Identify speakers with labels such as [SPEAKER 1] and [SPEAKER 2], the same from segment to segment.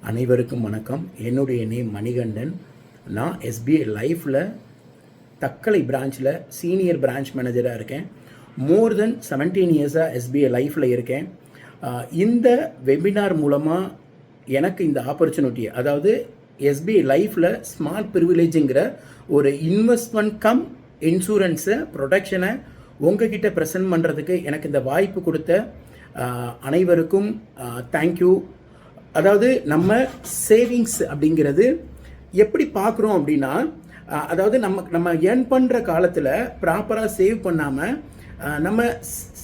[SPEAKER 1] அனைவருக்கும் வணக்கம். என்னுடைய நேம் மணிகண்டன். நான் எஸ்பிஐ லைஃப்பில் தக்கலை பிரான்ச்சில் சீனியர் பிரான்ச் மேனேஜராக இருக்கேன். மோர் தென் 17 இயர்ஸாக எஸ்பிஐ லைஃப்பில் இருக்கேன். இந்த வெபினார் மூலமாக எனக்கு இந்த ஆப்பர்ச்சுனிட்டி, அதாவது எஸ்பிஐ லைஃப்பில் ஸ்மார்ட் ப்ரிவிலேஜுங்கிற ஒரு இன்வெஸ்ட்மெண்ட் கம் இன்சூரன்ஸை ப்ரொடெக்ஷனை உங்ககிட்ட ப்ரெசென்ட் பண்ணுறதுக்கு எனக்கு இந்த வாய்ப்பு கொடுத்த அனைவருக்கும் தேங்க்யூ. அதாவது நம்ம சேவிங்ஸ் அப்படிங்கிறது எப்படி பார்க்குறோம் அப்படின்னா, அதாவது நம்ம ஏர்ன் பண்ணுற காலத்தில் ப்ராப்பராக சேவ் பண்ணாமல் நம்ம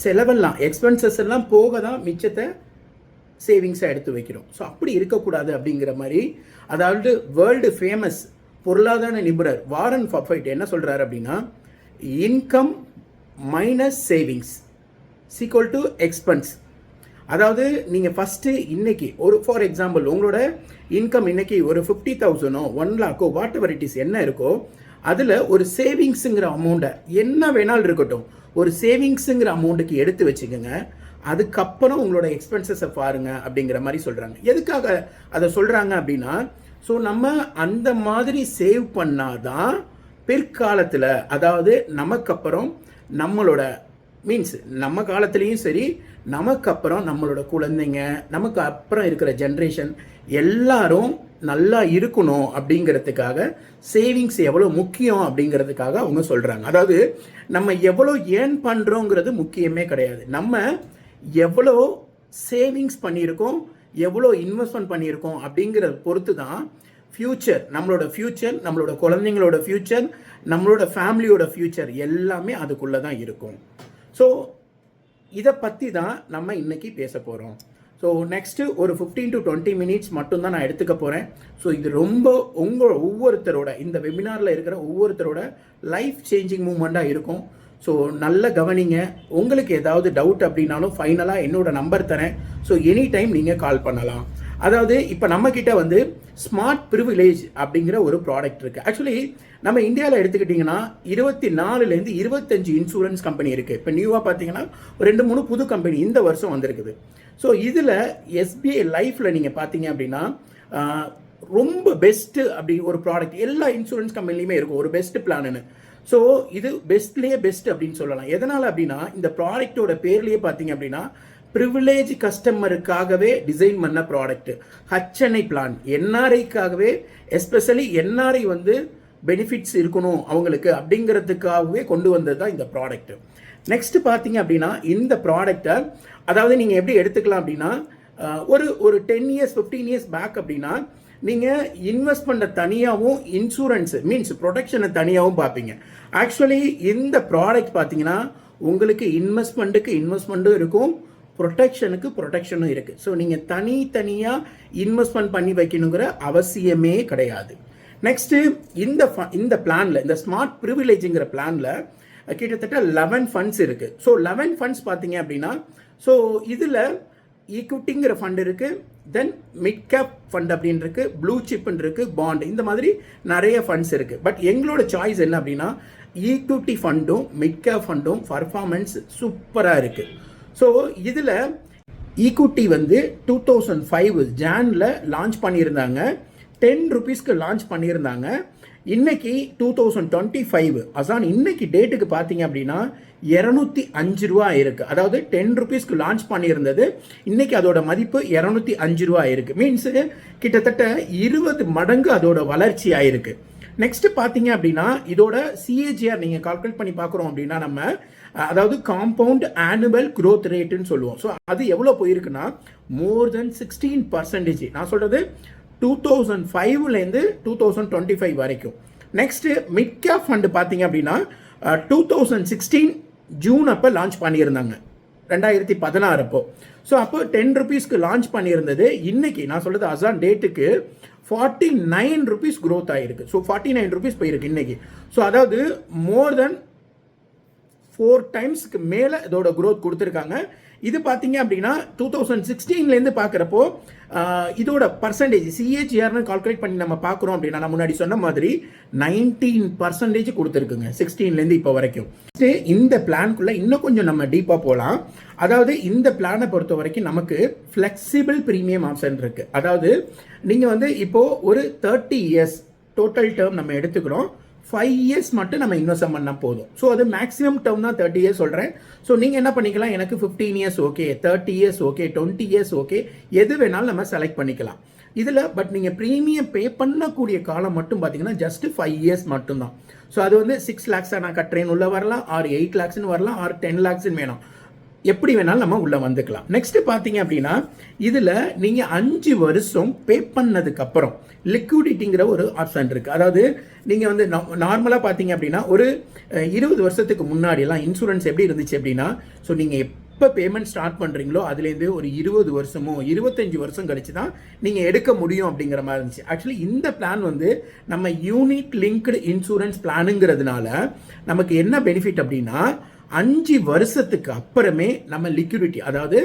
[SPEAKER 1] செலவெல்லாம் எக்ஸ்பென்சஸ் எல்லாம் போக தான் மிச்சத்தை சேவிங்ஸை எடுத்து வைக்கிறோம். ஸோ அப்படி இருக்கக்கூடாது அப்படிங்கிற மாதிரி, அதாவது வேர்ல்டு ஃபேமஸ் பொருளாதார நிபுணர் வாரன் பஃபெட் என்ன சொல்கிறாரு அப்படின்னா, income minus savings equal to expense. அதாவது நீங்கள் ஃபஸ்ட்டு இன்றைக்கி ஒரு ஃபார் எக்ஸாம்பிள் உங்களோட இன்கம் இன்றைக்கி ஒரு 50,000 1 lakh what ever it is என்ன இருக்கோ, அதில் ஒரு சேவிங்ஸுங்கிற அமௌண்ட்டை என்ன வேணாலும் இருக்கட்டும், ஒரு சேவிங்ஸுங்கிற அமௌண்ட்டுக்கு எடுத்து வச்சுக்கோங்க. அதுக்கப்புறம் உங்களோட எக்ஸ்பென்சஸை பாருங்கள் அப்படிங்கிற மாதிரி சொல்கிறாங்க. எதுக்காக அதை சொல்கிறாங்க அப்படின்னா, ஸோ நம்ம அந்த மாதிரி சேவ் பண்ணாதான் பிற்காலத்தில், அதாவது நமக்கப்புறம் நம்மளோட மீன்ஸ் நம்ம காலத்துலேயும் சரி, நமக்கு அப்புறம் நம்மளோட குழந்தைங்க, நமக்கு அப்புறம் இருக்கிற ஜென்ரேஷன் எல்லாரும் நல்லா இருக்கணும் அப்படிங்கிறதுக்காக சேவிங்ஸ் எவ்வளோ முக்கியம் அப்படிங்கிறதுக்காக அவங்க சொல்கிறாங்க. அதாவது நம்ம எவ்வளோ ஏர்ன் பண்ணுறோங்கிறது முக்கியமே கிடையாது, நம்ம எவ்வளோ சேவிங்ஸ் பண்ணியிருக்கோம், எவ்வளோ இன்வெஸ்ட்மெண்ட் பண்ணியிருக்கோம் அப்படிங்கிறத பொறுத்து தான் ஃப்யூச்சர், நம்மளோட குழந்தைங்களோட ஃப்யூச்சர், நம்மளோட ஃபேமிலியோட ஃப்யூச்சர் எல்லாமே அதுக்குள்ளே தான் இருக்கும். ஸோ இதை பற்றி தான் நம்ம இன்றைக்கி பேச போகிறோம். ஸோ நெக்ஸ்ட்டு ஒரு 15 to 20 minutes மட்டும்தான் நான் எடுத்துக்க போகிறேன். ஸோ இது ரொம்ப ஒவ்வொருத்தரோட இந்த வெபினாரில் இருக்கிற ஒவ்வொருத்தரோட லைஃப் சேஞ்சிங் மூமெண்ட்டாக இருக்கும். ஸோ நல்ல கவனிங்க. உங்களுக்கு ஏதாவது டவுட் அப்படின்னாலும் ஃபைனலாக என்னோட நம்பர் தரேன். ஸோ எனி டைம் நீங்கள் கால் பண்ணலாம். அதாவது இப்போ நம்மக்கிட்ட வந்து ஸ்மார்ட் ப்ரிவிலேஜ் அப்படிங்கிற ஒரு ப்ராடக்ட் இருக்குது. ஆக்சுவலி நம்ம இந்தியாவில் எடுத்துக்கிட்டிங்கன்னா 24லேருந்து 25 இன்சூரன்ஸ் கம்பெனி இருக்குது. இப்போ நியூவாக பார்த்தீங்கன்னா ஒரு 2-3 புது கம்பெனி இந்த வருஷம் வந்திருக்குது. ஸோ இதில் எஸ்பிஐ லைஃப்பில் நீங்கள் பார்த்தீங்க அப்படின்னா ரொம்ப பெஸ்ட்டு அப்படி ஒரு ப்ராடக்ட் எல்லா இன்சூரன்ஸ் கம்பெனிலையுமே இருக்கும் ஒரு பெஸ்ட் பிளான்னு. ஸோ இது பெஸ்ட்லேயே பெஸ்ட் அப்படின்னு சொல்லலாம். எதனால் அப்படின்னா, இந்த ப்ராடக்டோட பேர்லேயே பார்த்தீங்க அப்படின்னா ப்ரிவிலேஜ் கஸ்டமருக்காகவே டிசைன் பண்ண ப்ராடக்ட். HNI பிளான் என்ஆர்ஐக்காகவே, எஸ்பெஷலி என்ஆர்ஐ வந்து பெனிஃபிட்ஸ் இருக்கணும் அவங்களுக்கு அப்படிங்கிறதுக்காகவே கொண்டு வந்தது தான் இந்த ப்ராடக்ட். நெக்ஸ்ட் பார்த்தீங்க அப்படின்னா, இந்த ப்ராடக்டை அதாவது நீங்கள் எப்படி எடுத்துக்கலாம் அப்படின்னா, ஒரு 10 years 15 years பேக் அப்படின்னா நீங்கள் இன்வெஸ்ட்மெண்ட்டை தனியாகவும் இன்சூரன்ஸ் மீன்ஸ் ப்ரொடெக்ஷனை தனியாகவும் பார்ப்பீங்க. ஆக்சுவலி இந்த ப்ராடக்ட் பார்த்தீங்கன்னா உங்களுக்கு இன்வெஸ்ட்மெண்ட்டும் இருக்கும், ப்ரொடெக்ஷனும் இருக்குது. ஸோ நீங்கள் தனித்தனியாக இன்வெஸ்ட்மெண்ட் பண்ணி வைக்கணுங்கிற அவசியமே கிடையாது. நெக்ஸ்ட்டு இந்த பிளானில், இந்த ஸ்மார்ட் ப்ரிவிலேஜுங்கிற பிளானில் கிட்டத்தட்ட 11 ஃபண்ட்ஸ் இருக்குது. ஸோ 11 ஃபண்ட்ஸ் பார்த்தீங்க அப்படின்னா, ஸோ இதில் ஈக்விட்டிங்கிற ஃபண்ட் இருக்குது, தென் மிட் கேப் ஃபண்ட் அப்படின்னு இருக்குது, ப்ளூ சிப்னு இருக்குது, பாண்ட், இந்த மாதிரி நிறைய ஃபண்ட்ஸ் இருக்குது. பட் எங்களோட சாய்ஸ் என்ன அப்படின்னா, ஈக்விட்டி ஃபண்டும் மிட் கேப் ஃபண்டும் பர்ஃபார்மன்ஸ் சூப்பராக இருக்குது. ஸோ இதில் ஈக்விட்டி வந்து 2005 ஜானில் லான்ச் பண்ணியிருந்தாங்க, 10 rupeesக்கு லான்ச் பண்ணியிருந்தாங்க. இன்னைக்கு 2025 அதான் இன்னைக்கு டேட்டுக்கு பார்த்தீங்க அப்படின்னா 205 ரூபா இருக்குது. அதாவது 10 rupeesக்கு லான்ச் பண்ணியிருந்தது, இன்னைக்கு அதோட மதிப்பு 205 ரூபா இருக்குது. மீன்ஸு கிட்டத்தட்ட 20 மடங்கு அதோட வளர்ச்சி ஆயிருக்கு. நெக்ஸ்ட் பார்த்தீங்க அப்படின்னா இதோட CAGR நீங்கள் கால்குலேட் பண்ணி பார்க்குறோம் அப்படின்னா, நம்ம அதாவது காம்பவுண்ட் ஆனுவல் க்ரோத் ரேட்டுன்னு சொல்லுவோம். ஸோ அது எவ்வளோ போயிருக்குன்னா மோர் தென் 16%. நான் சொல்கிறது 2005லேருந்து 2025 வரைக்கும். நெக்ஸ்ட்டு மிட் கேப் ஃபண்டு பார்த்தீங்க அப்படின்னா 2016 ஜூன் அப்போ லான்ச் பண்ணியிருந்தாங்க, 2016 அப்போ. ஸோ அப்போ 10 rupeesக்கு லான்ச் பண்ணியிருந்தது, இன்னைக்கு நான் சொல்கிறது அசான் டேட்டுக்கு 49 rupees க்ரோத் ஆகிருக்கு. ஸோ 49 rupees போயிருக்கு இன்னைக்கு. ஸோ அதாவது மோர் தென் 4 டைம்ஸ்க்கு மேலே இதோட க்ரோத் கொடுத்துருக்காங்க. இது பார்த்தீங்க அப்படின்னா 2016லேருந்து பார்க்குறப்போ இதோட பர்சன்டேஜ் சிஏஜிஆர்னு கால்குலேட் பண்ணி நம்ம பார்க்குறோம் அப்படின்னா நான் முன்னாடி சொன்ன மாதிரி 19% கொடுத்துருக்குங்க 16லேருந்து இப்போ வரைக்கும். இந்த பிளான்குள்ளே இன்னும் கொஞ்சம் நம்ம டீப்பாக போகலாம். அதாவது இந்த பிளானை பொறுத்த வரைக்கும் நமக்கு ஃப்ளெக்சிபிள் ப்ரீமியம் ஆப்ஷன் இருக்குது. அதாவது நீங்கள் வந்து இப்போது ஒரு 30 இயர்ஸ் டோட்டல் டேர்ம் நம்ம எடுத்துக்கிறோம், 5 இயர்ஸ் மட்டும் நம்ம இன்வெஸ்ட் பண்ணால் போதும். ஸோ அது மேக்ஸிமம் டேர்ம் தான் 30 இயர்ஸ் சொல்கிறேன். ஸோ நீங்கள் என்ன பண்ணிக்கலாம், எனக்கு 15 years okay, 30 years okay, 20 years okay, எது வேணாலும் நம்ம செலக்ட் பண்ணிக்கலாம் இதில். பட் நீங்கள் ப்ரீமியம் பே பண்ணக்கூடிய காலம் மட்டும் பார்த்தீங்கன்னா ஜஸ்ட் 5 இயர்ஸ் மட்டும்தான். ஸோ அது வந்து 6 lakhs நான் கட்டுறேன்னு உள்ள வரலாம், ஆர் 8 lakhsன்னு வரலாம், ஆர் 10 lakhsன்னு வேணும், எப்படி வேணாலும் நம்ம உள்ளே வந்துக்கலாம். நெக்ஸ்ட் பார்த்தீங்க அப்படின்னா இதில் நீங்கள் 5 வருஷம் பே பண்ணதுக்கப்புறம் லிக்விடிட்டிங்கிற ஒரு ஆப்ஷன் இருக்குது. அதாவது நீங்கள் வந்து நார்மலாக பார்த்தீங்க அப்படின்னா ஒரு 20 வருஷத்துக்கு முன்னாடியெல்லாம் இன்சூரன்ஸ் எப்படி இருந்துச்சு அப்படின்னா, ஸோ நீங்கள் எப்போ பேமெண்ட் ஸ்டார்ட் பண்ணுறீங்களோ அதுலேருந்து ஒரு 20 வருஷமோ 25 வருஷம் கழிச்சு தான் நீங்கள் எடுக்க முடியும் அப்படிங்கிற மாதிரி இருந்துச்சு. ஆக்சுவலி இந்த பிளான் வந்து நம்ம யூனிட் லிங்க்டு இன்சூரன்ஸ் பிளானுங்கிறதுனால நமக்கு என்ன பெனிஃபிட் அப்படின்னா 5 வருஷத்துக்கு அப்புறமே நம்ம லிக்விடிட்டி, அதாவது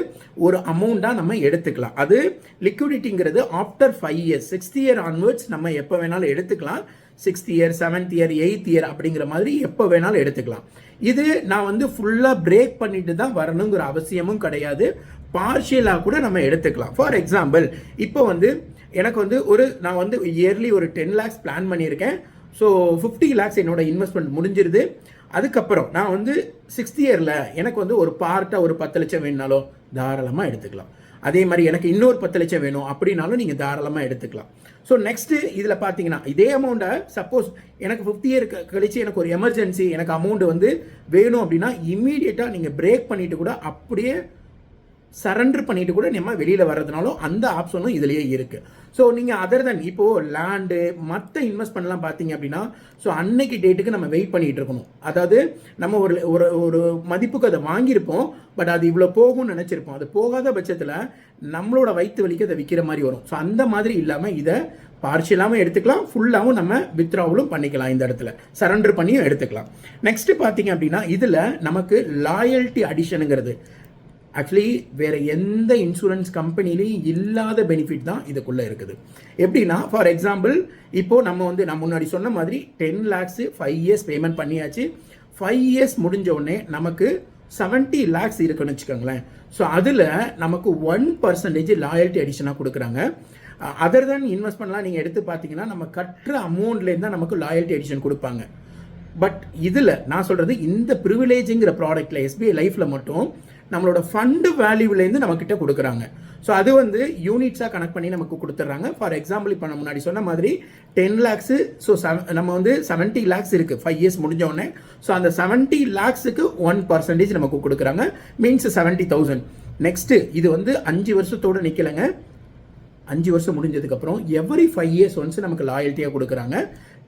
[SPEAKER 1] ஒரு அமௌண்ட்டாக நம்ம எடுத்துக்கலாம். அது லிக்விடிட்டிங்கிறது after 5 years 6th year onwards நம்ம எப்போ வேணாலும் எடுத்துக்கலாம். 6th year 7th year 8th year அப்படிங்கிற மாதிரி எப்போ வேணாலும் எடுத்துக்கலாம். இது நான் வந்து ஃபுல்லாக பிரேக் பண்ணிட்டு தான் வரணுங்கிற அவசியமும் கிடையாது, பார்ஷியலாக கூட நம்ம எடுத்துக்கலாம். ஃபார் எக்ஸாம்பிள் இப்போ வந்து எனக்கு வந்து நான் வந்து இயர்லி ஒரு 10 lakhs பிளான் பண்ணியிருக்கேன். ஸோ 50 lakhs என்னோட இன்வெஸ்ட்மெண்ட் முடிஞ்சிருது. அதுக்கப்புறம் நான் வந்து 6th இயரில் எனக்கு வந்து ஒரு பார்ட்டாக ஒரு 10 லட்சம் வேணுனாலும் தாராளமாக எடுத்துக்கலாம். அதே மாதிரி எனக்கு இன்னொரு 10 லட்சம் வேணும் அப்படின்னாலும் நீங்கள் தாராளமாக எடுத்துக்கலாம். ஸோ நெக்ஸ்ட்டு இதில் பார்த்தீங்கன்னா இதே அமௌண்ட்டை சப்போஸ் எனக்கு 50 இயர் கழிச்சு எனக்கு ஒரு எமர்ஜென்சி எனக்கு அமௌண்ட் வந்து வேணும் அப்படின்னா இம்மீடியட்டாக நீங்கள் பிரேக் பண்ணிவிட்டு கூட அப்படியே சரண்டர் பண்ணிட்டு கூட நம்ம வெளியில் வர்றதுனாலும் அந்த ஆப்ஷனும் இதுலேயே இருக்குது. ஸோ நீங்கள் அதர் தென் இப்போது லேண்டு மற்ற இன்வெஸ்ட்மெண்ட்லாம் பார்த்தீங்க அப்படின்னா ஸோ அன்னைக்கு டேட்டுக்கு நம்ம வெயிட் பண்ணிகிட்டு இருக்கணும். அதாவது நம்ம ஒரு மதிப்புக்கு அதை வாங்கியிருப்போம், பட் அது இவ்வளோ போகும்னு நினச்சிருப்போம். அது போகாத பட்சத்தில் நம்மளோட வயிற்று வலிக்கு அதை விற்கிற மாதிரி வரும். ஸோ அந்த மாதிரி இல்லாமல் இதை பார்ஷியலாகவும் எடுத்துக்கலாம், ஃபுல்லாகவும் நம்ம வித்ராவலும் பண்ணிக்கலாம், இந்த இடத்துல சரண்டர் பண்ணியும் எடுத்துக்கலாம். நெக்ஸ்ட்டு பார்த்தீங்க அப்படின்னா இதில் நமக்கு லாயல்ட்டி அடிஷனுங்கிறது ஆக்சுவலி வேறு எந்த இன்சூரன்ஸ் கம்பெனிலையும் இல்லாத பெனிஃபிட் தான் இதுக்குள்ளே இருக்குது. எப்படின்னா ஃபார் எக்ஸாம்பிள் இப்போது நம்ம வந்து நான் முன்னாடி சொன்ன மாதிரி 10 lakhs 5 இயர்ஸ் பேமெண்ட் பண்ணியாச்சு. 5 இயர்ஸ் முடிஞ்ச உடனே நமக்கு 70 lakhs இருக்குன்னு வச்சுக்கோங்களேன். ஸோ அதில் நமக்கு 1% லாயல்ட்டி அடிஷனாக கொடுக்குறாங்க. அதர் தென் இன்வெஸ்ட்மெண்ட்லாம் நீங்கள் எடுத்து பார்த்தீங்கன்னா நம்ம கட்டுற அமௌண்ட்லேருந்து தான் நமக்கு லாயல்ட்டி அடிஷன் கொடுப்பாங்க. பட் இதில் நான் சொல்கிறது இந்த ப்ரிவிலேஜுங்கிற ப்ராடக்ட்டில் எஸ்பிஐ லைஃப்பில் மட்டும் நம்மளோட ஃபண்டு வேல்யூலேருந்து நம்மக்கிட்ட கொடுக்குறாங்க. ஸோ அது வந்து யூனிட்ஸாக கனெக்ட் பண்ணி நமக்கு கொடுத்துட்றாங்க. ஃபார் எக்ஸாம்பிள் இப்போ நான் முன்னாடி சொன்ன மாதிரி 10 lakhs, ஸோ நம்ம வந்து 70 lakhs இருக்குது 5 இயர்ஸ் முடிஞ்சோடனே. ஸோ அந்த 70 lakhsக்கு 1% நமக்கு கொடுக்குறாங்க, மீன்ஸ் 70,000. நெக்ஸ்ட்டு இது வந்து 5 வருஷத்தோடு நிற்கலைங்க. 5 வருஷம் முடிஞ்சதுக்கப்புறம் எவ்ரி 5 இயர்ஸ் ஒன்ஸ் நமக்கு லாயல்ட்டியாக கொடுக்குறாங்க.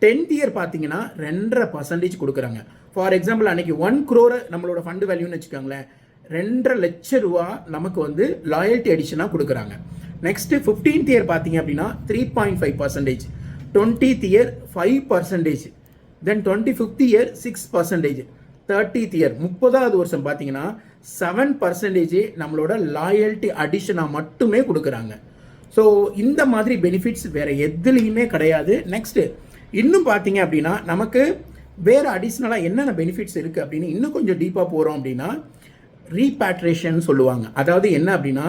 [SPEAKER 1] 10th இயர் பார்த்தீங்கன்னா 2.5% கொடுக்குறாங்க. ஃபார் எக்ஸாம்பிள் அன்னைக்கு 1 crore நம்மளோட ஃபண்டு வேல்யூன்னு வச்சுக்கோங்களேன், 2.5 லட்சம் ரூபா நமக்கு வந்து லாயல்ட்டி அடிஷனாக கொடுக்குறாங்க. நெக்ஸ்ட்டு 15th இயர் பார்த்தீங்க அப்படின்னா 3.5%, 20th இயர் 5%, தென் 25th இயர் 6%, 30th இயர் 30வது வருஷம் பார்த்தீங்கன்னா 7% நம்மளோட லாயல்ட்டி அடிஷனாக மட்டுமே கொடுக்குறாங்க. ஸோ இந்த மாதிரி பெனிஃபிட்ஸ் வேறு எதுலேயுமே கிடையாது. நெக்ஸ்ட்டு இன்னும் பார்த்தீங்க அப்படின்னா நமக்கு வேறு அடிஷ்னலாக என்னென்ன பெனிஃபிட்ஸ் இருக்குது அப்படின்னு இன்னும் கொஞ்சம் டீப்பாக போகிறோம் அப்படின்னா ரீபேட்ரேஷன் சொல்லுவாங்க. அதாவது என்ன அப்படின்னா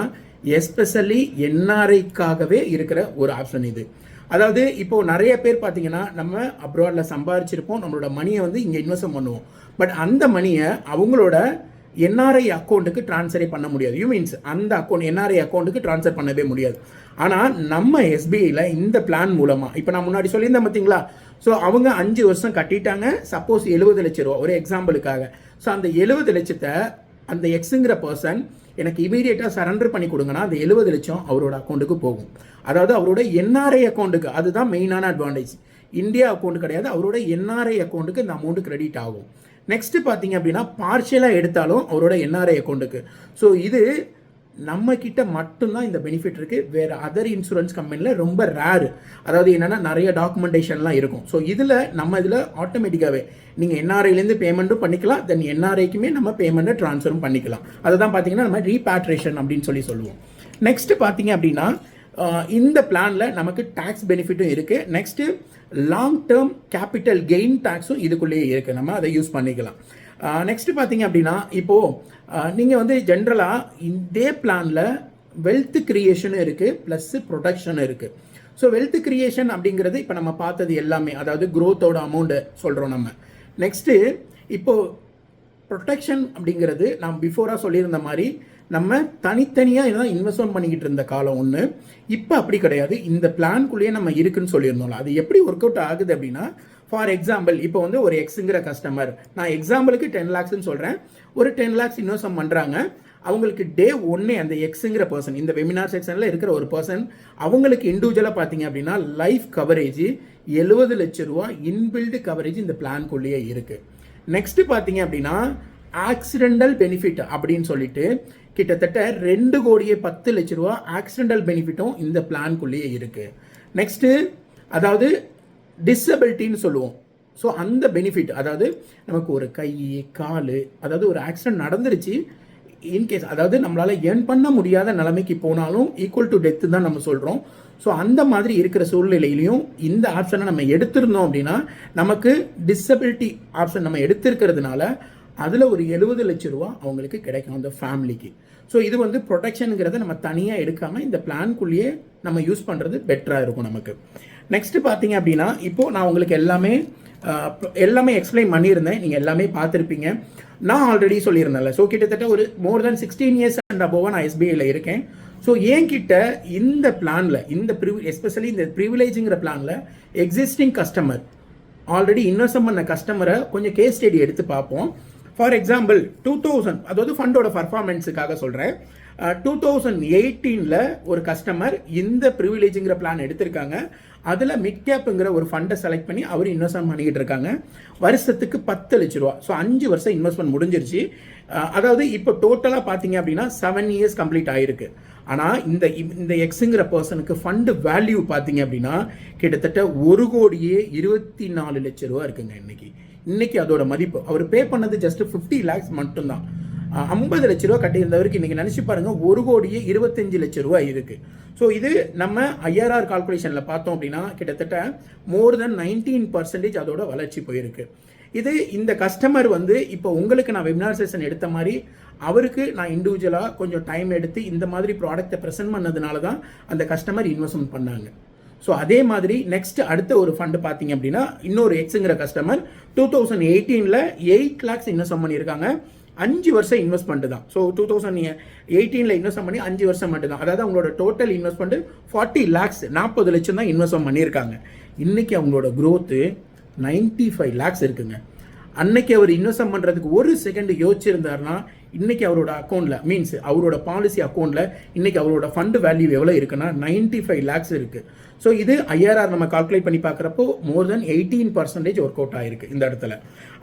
[SPEAKER 1] எஸ்பெஷலி என்ஆர்ஐக்காகவே இருக்கிற ஒரு ஆப்ஷன் இது. அதாவது இப்போது நிறைய பேர் பார்த்தீங்கன்னா நம்ம அப்ராடில் சம்பாதிச்சிருப்போம், நம்மளோட மணியை வந்து இங்கே இன்வெஸ்ட் பண்ணுவோம். பட் அந்த மணியை அவங்களோட என்ஆர்ஐ அக்கௌண்ட்டுக்கு ட்ரான்ஸ்ஃபரே பண்ண முடியாது. மீன்ஸ் அந்த அக்கௌண்ட் என்ஆர்ஐ அக்கௌண்ட்டுக்கு ட்ரான்ஸ்ஃபர் பண்ணவே முடியாது. ஆனால் நம்ம எஸ்பிஐயில் இந்த பிளான் மூலமாக இப்போ நான் முன்னாடி சொல்லியிருந்தேன் பார்த்தீங்களா, ஸோ அவங்க 5 வருஷம் கட்டிட்டாங்க. சப்போஸ் 70 லட்ச ரூபா ஒரு எக்ஸாம்பிளுக்காக. ஸோ அந்த 70 லட்சத்தை அந்த எக்ஸுங்கிற பர்சன் எனக்கு இமீடியட்டாக சரண்டர் பண்ணி கொடுங்கன்னா அந்த 70 லட்சம் அவரோட அக்கௌண்ட்டுக்கு போகும். அதாவது அவரோட என்ஆர்ஐ அக்கௌண்ட்டுக்கு, அதுதான் மெயினான அட்வான்டேஜ். இந்தியா அக்கௌண்ட் கிடையாது, அவரோட என்ஆர்ஐ அக்கௌண்ட்டுக்கு இந்த அமௌண்ட் கிரெடிட் ஆகும். நெக்ஸ்ட் பார்த்தீங்க அப்படின்னா பார்ஷியலாக எடுத்தாலும் அவரோட என்ஆர்ஐ அக்கௌண்ட்டுக்கு. ஸோ இது நம்ம கிட்ட மட்டும்தான் இந்த பெனிஃபிட் இருக்குது. வேறு அதர் இன்சூரன்ஸ் கம்பெனியில் ரொம்ப ரேரு. அதாவது என்னென்னா நிறைய டாக்குமெண்டேஷன்லாம் இருக்கும். ஸோ இதில் நம்ம இதில் ஆட்டோமேட்டிக்காகவே நீங்கள் என்ஆர்ஐலேருந்து பேமெண்ட்டும் பண்ணிக்கலாம், தென் என்ஆர்ஐக்குமே நம்ம பேமெண்ட்டை ட்ரான்ஸ்ஃபரும் பண்ணிக்கலாம். அதை தான் பார்த்தீங்கன்னா நம்ம ரீபேட்ரேஷன் அப்படின்னு சொல்லுவோம். நெக்ஸ்ட்டு பார்த்தீங்க அப்படின்னா இந்த பிளானில் நமக்கு டேக்ஸ் பெனிஃபிட்டும் இருக்குது. Next long term capital gain டேக்ஸும் இதுக்குள்ளேயே இருக்குது, நம்ம அதை யூஸ் பண்ணிக்கலாம். நெக்ஸ்ட்டு பார்த்தீங்க அப்படின்னா இப்போது நீங்கள் வந்து ஜென்ரலாக இதே பிளானில் வெல்த் கிரியேஷனும் இருக்குது ப்ளஸ் ப்ரொடக்ஷனும் இருக்குது. ஸோ வெல்த் கிரியேஷன் அப்படிங்கிறது இப்போ நம்ம பார்த்தது எல்லாமே, அதாவது க்ரோத்தோட அமௌண்ட்டு சொல்கிறோம் நம்ம. நெக்ஸ்ட்டு இப்போது ப்ரொடெக்ஷன் அப்படிங்கிறது நான் பிஃபோராக சொல்லியிருந்த மாதிரி நம்ம தனித்தனியாக தான் இன்வெஸ்ட்மெண்ட் பண்ணிக்கிட்டு இருந்த காலம் ஒன்று. இப்போ அப்படி கிடையாது, இந்த பிளான்குள்ளேயே நம்ம இருக்குன்னு சொல்லியிருந்தோம்ல, அது எப்படி ஒர்க் அவுட் ஆகுது அப்படின்னா, ஃபார் எக்ஸாம்பிள் இப்போ வந்து ஒரு எக்ஸுங்கிற கஸ்டமர், நான் எக்ஸாம்பிளுக்கு 10 lakhsன்னு சொல்கிறேன், ஒரு 10 lakhs இன்வெஸ்ட்மெண்ட் பண்ணுறாங்க. அவங்களுக்கு டே ஒன்னே அந்த எக்ஸுங்கிற பர்சன், இந்த வெபினார் செக்ஷனில் இருக்கிற ஒரு பர்சன், அவங்களுக்கு இண்டிவிஜுவலாக பார்த்தீங்க அப்படின்னா லைஃப் கவரேஜ் 70 லட்ச ரூபா இன்பில்டு கவரேஜ் இந்த பிளான்குள்ளேயே இருக்குது. நெக்ஸ்ட் பார்த்தீங்க அப்படின்னா ஆக்சிடென்டல் பெனிஃபிட் அப்படின்னு சொல்லிட்டு கிட்டத்தட்ட 2,10,00,000 ரூபா ஆக்சிடென்டல் பெனிஃபிட்டும் இந்த பிளான்குள்ளேயே இருக்குது. நெக்ஸ்ட்டு அதாவது டிசபிலிட்டின்னு சொல்லுவோம். ஸோ அந்த பெனிஃபிட், அதாவது நமக்கு ஒரு கை கால், அதாவது ஒரு ஆக்சிடென்ட் நடந்துருச்சு, இன்கேஸ் அதாவது நம்மளால் ஏர்ன் பண்ண முடியாத நிலைமைக்கு போனாலும் ஈக்குவல் டு டெத்து தான் நம்ம சொல்கிறோம். ஸோ அந்த மாதிரி இருக்கிற சூழ்நிலையிலையும் இந்த ஆப்ஷனை நம்ம எடுத்திருந்தோம் அப்படின்னா நமக்கு டிசபிலிட்டி ஆப்ஷன் நம்ம எடுத்திருக்கிறதுனால அதில் ஒரு 70 லட்ச ரூபா அவங்களுக்கு கிடைக்கும் அந்த ஃபேமிலிக்கு. ஸோ இது வந்து ப்ரொடெக்ஷனுங்கிறத நம்ம தனியாக எடுக்காமல் இந்த பிளான்குள்ளேயே நம்ம யூஸ் பண்ணுறது பெட்டராக இருக்கும் நமக்கு. நெக்ஸ்ட்டு பார்த்தீங்க அப்படின்னா இப்போது நான் உங்களுக்கு எல்லாமே எக்ஸ்பிளைன் பண்ணியிருந்தேன், நீங்கள் எல்லாமே பார்த்துருப்பீங்க. நான் ஆல்ரெடி சொல்லியிருந்தேன்ல, ஸோ கிட்டத்தட்ட ஒரு மோர் தென் 16 years அண்ட் அபோவாக நான் எஸ்பிஐயில் இருக்கேன். ஸோ என்கிட்ட இந்த பிளானில் எஸ்பெஷலி இந்த ப்ரிவிலேஜுங்கிற பிளானில் எக்ஸிஸ்டிங் கஸ்டமர் ஆல்ரெடி இன்வெஸ்ட் பண்ண கஸ்டமரை கொஞ்சம் கேஸ் ஸ்டடி எடுத்து பார்ப்போம். ஃபார் எக்ஸாம்பிள் 2000, அதாவது ஃபண்டோட பர்ஃபார்மன்ஸுக்காக சொல்கிறேன், 2018 ஒரு கஸ்டமர் இந்த ப்ரிவிலேஜுங்கிற பிளான் எடுத்திருக்காங்க. அதில் மிட் கேப்புங்கிற ஒரு ஃபண்டை செலக்ட் பண்ணி அவர் இன்வெஸ்ட்மெண்ட் பண்ணிக்கிட்டு இருக்காங்க. வருஷத்துக்கு 10 லட்ச ரூபா. ஸோ 5 வருஷம் இன்வெஸ்ட்மெண்ட் முடிஞ்சிருச்சு. அதாவது இப்போ டோட்டலாக பார்த்தீங்க அப்படின்னா 7 years கம்ப்ளீட் ஆகிருக்கு. ஆனால் இந்த எக்ஸுங்கிற பர்சனுக்கு ஃபண்டு வேல்யூ பார்த்தீங்க அப்படின்னா கிட்டத்தட்ட 1,24 லட்ச ரூபா இருக்குங்க. இன்னைக்கு அதோட மதிப்பு, அவர் பே பண்ணது ஜஸ்ட் 50 lakhs மட்டும்தான். 50 லட்ச ரூபா கட்டியிருந்தவருக்கு இன்னைக்கு நினச்சி பாருங்க 1,25 லட்ச ரூபா இருக்கு. ஸோ இது நம்ம ஐஆர்ஆர் கால்குலேஷனில் பார்த்தோம் அப்படின்னா கிட்டத்தட்ட மோர் தென் 19% அதோட வளர்ச்சி போயிருக்கு. இது இந்த கஸ்டமர் வந்து இப்போ உங்களுக்கு நான் வெபினார் செஷன் எடுத்த மாதிரி அவருக்கு நான் இண்டிவிஜுவலாக கொஞ்சம் டைம் எடுத்து இந்த மாதிரி ப்ராடக்ட்டை ப்ரெசென்ட் பண்ணதுனால தான் அந்த கஸ்டமர் இன்வெஸ்ட்மெண்ட் பண்ணாங்க. ஸோ அதே மாதிரி நெக்ஸ்ட் அடுத்த ஒரு ஃபண்டு பார்த்தீங்க அப்படின்னா இன்னொரு எக்ஸுங்கிற கஸ்டமர் 2018 8 lakhs இன்வெஸ்ட் பண்ணியிருக்காங்க. 5 வருஷம் இன்வெஸ்ட்மெண்ட் தான். ஸோ 2018 இன்வெஸ்ட் பண்ணி 5 வருஷம் மட்டும் தான். அதாவது அவங்களோட டோட்டல் இன்வெஸ்ட்மெண்ட் 40 lakhs 40 லட்சம் தான் இன்வெஸ்ட் பண்ணியிருக்காங்க. இன்னைக்கு அவங்களோட க்ரோத்து 95 lakhs இருக்குங்க. அன்னைக்கு அவர் இன்வெஸ்ட் பண்ணுறதுக்கு ஒரு செகண்ட் யோசிச்சிருந்தாருன்னா இன்னைக்கு அவரோட அக்கௌண்ட்டில் மீன்ஸ் அவரோட பாலிசி அக்கௌண்ட்டில் இன்னைக்கு அவரோட ஃபண்டு வேல்யூ எவ்வளோ இருக்குன்னா 95 lakhs இருக்குது. ஸோ இது ஐஆர்ஆர் நம்ம கால்குலேட் பண்ணி பார்க்குறப்போ மோர் தென் 18% ஒர்க் அவுட் ஆகிருக்கு இந்த இடத்துல.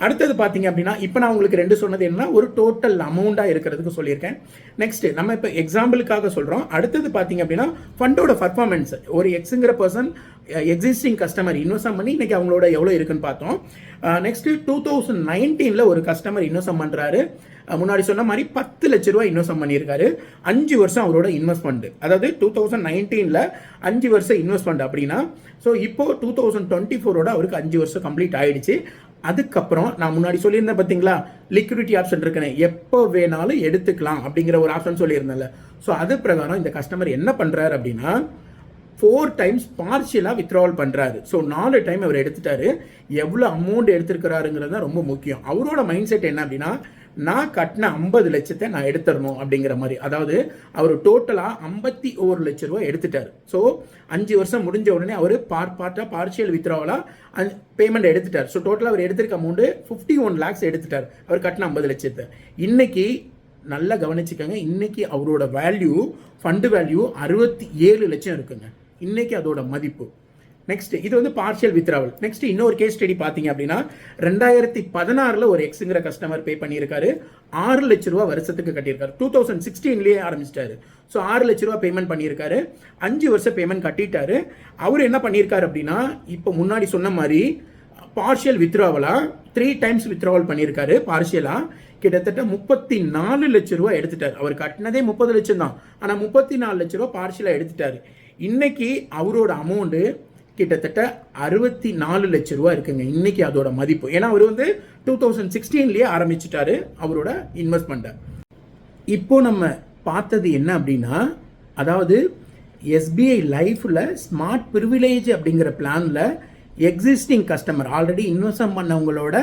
[SPEAKER 1] அடுத்தது பார்த்தீங்க அப்படின்னா இப்போ நான் உங்களுக்கு 2 சொன்னது என்னன்னா ஒரு டோட்டல் அமௌண்ட்டாக இருக்கிறதுக்கு சொல்லியிருக்கேன். நெக்ஸ்ட் நம்ம இப்போ எக்ஸாம்பிளுக்காக சொல்கிறோம். அடுத்தது பார்த்தீங்க அப்படின்னா ஃபண்டோட பர்ஃபார்மன்ஸ், ஒரு எக்ஸுங்கிற பர்சன் எக்ஸிஸ்டிங் கஸ்டமர் இன்வெஸ்ட் பண்ணி இன்னைக்கு அவங்களோட எவ்வளோ இருக்குன்னு பார்த்தோம். நெக்ஸ்ட் 2019 ஒரு கஸ்டமர் இன்வெஸ்ட் பண்ணுறாரு. முன்னாடி சொன்ன மாதிரி 10 லட்ச ரூபா இன்வெஸ்ட் பண்ணியிருக்காரு. 5 வருஷம் அவரோட இன்வெஸ்ட்மெண்ட், அதாவது 2019 5 வருஷம் இன்வெஸ்ட்மெண்ட் அப்படின்னா ஸோ இப்போ 2024 அவருக்கு 5 வருஷம் கம்ப்ளீட் ஆயிடுச்சு. அதுக்கப்புறம் நான் முன்னாடி சொல்லியிருந்தேன் பார்த்தீங்களா, லிக்விடிட்டி ஆப்ஷன் இருக்குன்னு, எப்போ வேணாலும் எடுத்துக்கலாம் அப்படிங்கிற ஒரு ஆப்ஷன் சொல்லியிருந்தேன்ல. ஸோ அது பிரகாரம் இந்த கஸ்டமர் என்ன பண்ணுறாரு அப்படின்னா 4 times பார்ஷியலாக வித்ட்ராவல் பண்ணுறாரு. ஸோ 4 டைம் அவர் எடுத்துட்டாரு. எவ்வளோ அமௌண்ட் எடுத்துருக்கிறாருங்கிறது தான் ரொம்ப முக்கியம். அவரோட மைண்ட் செட் என்ன அப்படின்னா நான் கட்டின 50 லட்சத்தை நான் எடுத்துடணும் அப்படிங்கிற மாதிரி. அதாவது அவர் டோட்டலாக 51 லட்ச ரூபா எடுத்துட்டார். ஸோ 5 வருஷம் முடிஞ்ச உடனே அவர் பார்ஷியல் வித்ட்ராவலாக பேமெண்ட் எடுத்துட்டார். ஸோ டோட்டலாக அவர் எடுத்திருக்க அமௌண்ட் 51 lakhs எடுத்துட்டார், அவர் கட்டின 50 லட்சத்தை. இன்னைக்கு நல்லா கவனிச்சுக்கோங்க, இன்னைக்கு அவரோட வேல்யூ ஃபண்டு வேல்யூ 67 லட்சம் இருக்குங்க இன்னைக்கு அதோட மதிப்பு. நெக்ஸ்ட் இது வந்து பார்ஷியல் வித்ட்ராவல். நெக்ஸ்ட் இன்னொரு கேஸ் ஸ்டடி பார்த்தீங்க அப்படின்னா 2016 ஒரு எக்ஸுங்கிற கஸ்டமர் பே பண்ணியிருக்காரு. 6 லட்ச ரூபா வருஷத்துக்கு கட்டியிருக்காரு. 2016 ஆரம்பிச்சிட்டாரு. ஸோ 6 லட்ச ரூபா பேமெண்ட் பண்ணியிருக்காரு. 5 வருஷம் பேமெண்ட் கட்டிட்டாரு. அவர் என்ன பண்ணியிருக்காரு அப்படின்னா இப்போ முன்னாடி சொன்ன மாதிரி பார்ஷியல் வித்ட்ராவலா 3 times வித்ட்ராவல் பண்ணியிருக்காரு. பார்ஷியலாக கிட்டத்தட்ட 34 லட்ச ரூபா எடுத்துட்டார். அவர் கட்டினதே 30 லட்சம் தான், ஆனால் 34 லட்ச ரூபா பார்ஷியலாக எடுத்துட்டாரு. இன்னைக்கு அவரோட அமௌண்ட்டு கிட்டத்தட்ட 64 லட்ச ரூபா இருக்குங்க இன்னைக்கு அதோட மதிப்பு. ஏன்னா அவர் வந்து 2016 ஆரம்பிச்சிட்டாரு அவரோட இன்வெஸ்ட்மெண்ட்டை. இப்போ நம்ம பார்த்தது என்ன அப்படின்னா, அதாவது எஸ்பிஐ லைஃப்பில் ஸ்மார்ட் ப்ரிவிலேஜ் அப்படிங்கிற பிளானில் எக்ஸிஸ்டிங் கஸ்டமர் ஆல்ரெடி இன்வெஸ்ட் பண்ணவங்களோட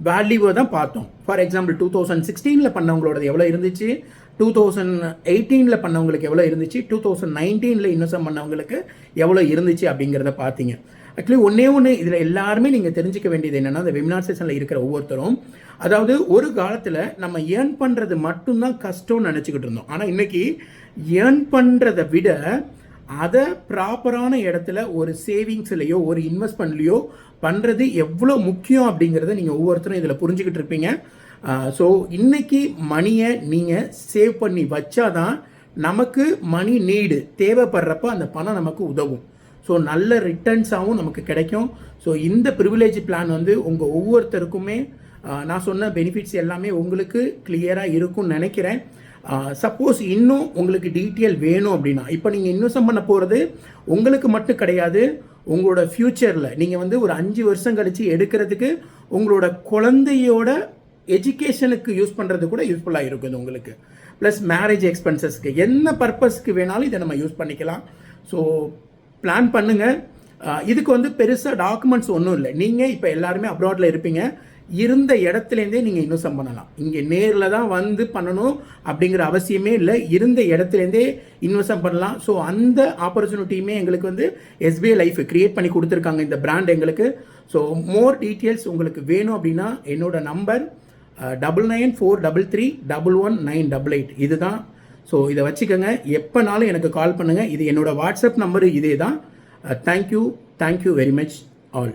[SPEAKER 1] வேல்யூவை தான் பார்த்தோம். ஃபார் எக்ஸாம்பிள் 2016 பண்ணவங்களோட எவ்வளோ இருந்துச்சு, 2018 பண்ணவங்களுக்கு எவ்வளோ இருந்துச்சு, 2019 இன்வெஸ்ட் பண்ணவங்களுக்கு எவ்வளோ இருந்துச்சு அப்படிங்கிறத பார்த்தீங்க. ஆக்சுவலி ஒன்று இதில் எல்லாருமே நீங்கள் தெரிஞ்சிக்க வேண்டியது என்னென்னா, இந்த வெபினார் செஷனில் இருக்கிற ஒவ்வொருத்தரும், அதாவது ஒரு காலத்தில் நம்ம ஏர்ன் பண்ணுறது மட்டும்தான் கஷ்டம்னு நினச்சிக்கிட்டு இருந்தோம். ஆனால் இன்றைக்கி ஏர்ன் பண்ணுறதை விட அதை ப்ராப்பரான இடத்துல ஒரு சேவிங்ஸ்லையோ ஒரு இன்வெஸ்ட்மெண்ட்லையோ பண்ணுறது எவ்வளோ முக்கியம் அப்படிங்கிறத நீங்கள் ஒவ்வொருத்தரும் இதில் புரிஞ்சுக்கிட்டு இருப்பீங்க. ஸோ இன்றைக்கி மணியை நீங்கள் சேவ் பண்ணி வச்சாதான் நமக்கு மணி நீடு தேவைப்படுறப்ப அந்த பணம் நமக்கு உதவும். ஸோ நல்ல ரிட்டர்ன்ஸாகவும் நமக்கு கிடைக்கும். ஸோ இந்த ப்ரிவிலேஜ் பிளான் வந்து உங்கள் ஒவ்வொருத்தருக்குமே நான் சொன்ன பெனிஃபிட்ஸ் எல்லாமே உங்களுக்கு கிளியராக இருக்கும்னு நினைக்கிறேன். சப்போஸ் இன்னும் உங்களுக்கு டீட்டெயில் வேணும் அப்படின்னா, இப்போ நீங்கள் இன்வெஸ்ட் பண்ண போகிறது உங்களுக்கு மட்டும் கிடையாது, உங்களோட ஃப்யூச்சரில் நீங்கள் வந்து ஒரு 5 வருஷம் கழித்து எடுக்கிறதுக்கு உங்களோட குழந்தையோட எஜுகேஷனுக்கு யூஸ் பண்ணுறது கூட யூஸ்ஃபுல்லாக இருக்குது உங்களுக்கு. ப்ளஸ் மேரேஜ் எக்ஸ்பென்சஸ்க்கு என்ன பர்பஸ்க்கு வேணாலும் இதை நம்ம யூஸ் பண்ணிக்கலாம். ஸோ பிளான் பண்ணுங்கள். இதுக்கு வந்து பெருசாக டாக்குமெண்ட்ஸ் ஒன்றும் இல்லை. நீங்கள் இப்போ எல்லாருமே அப்ராடில் இருப்பீங்க, இருந்த இடத்துலேருந்தே நீங்கள் இன்வெஸ்ட் பண்ணலாம். இங்கே நேரில் தான் வந்து பண்ணணும் அப்படிங்கிற அவசியமே இல்லை, இருந்த இடத்துலேருந்தே இன்வெஸ்ட் பண்ணலாம். ஸோ அந்த ஆப்பர்ச்சுனிட்டியுமே எங்களுக்கு வந்து எஸ்பிஐ லைஃப் கிரியேட் பண்ணி கொடுத்துருக்காங்க இந்த பிராண்ட் எங்களுக்கு. ஸோ மோர் டீட்டெயில்ஸ் உங்களுக்கு வேணும் அப்படின்னா என்னோட நம்பர் 9943311988 இதுதான். ஸோ இதை வச்சுக்கோங்க, எப்போனாலும் எனக்கு கால் பண்ணுங்கள். இது என்னோட வாட்ஸ்அப் நம்பரு இதே தான். Thank you very much all.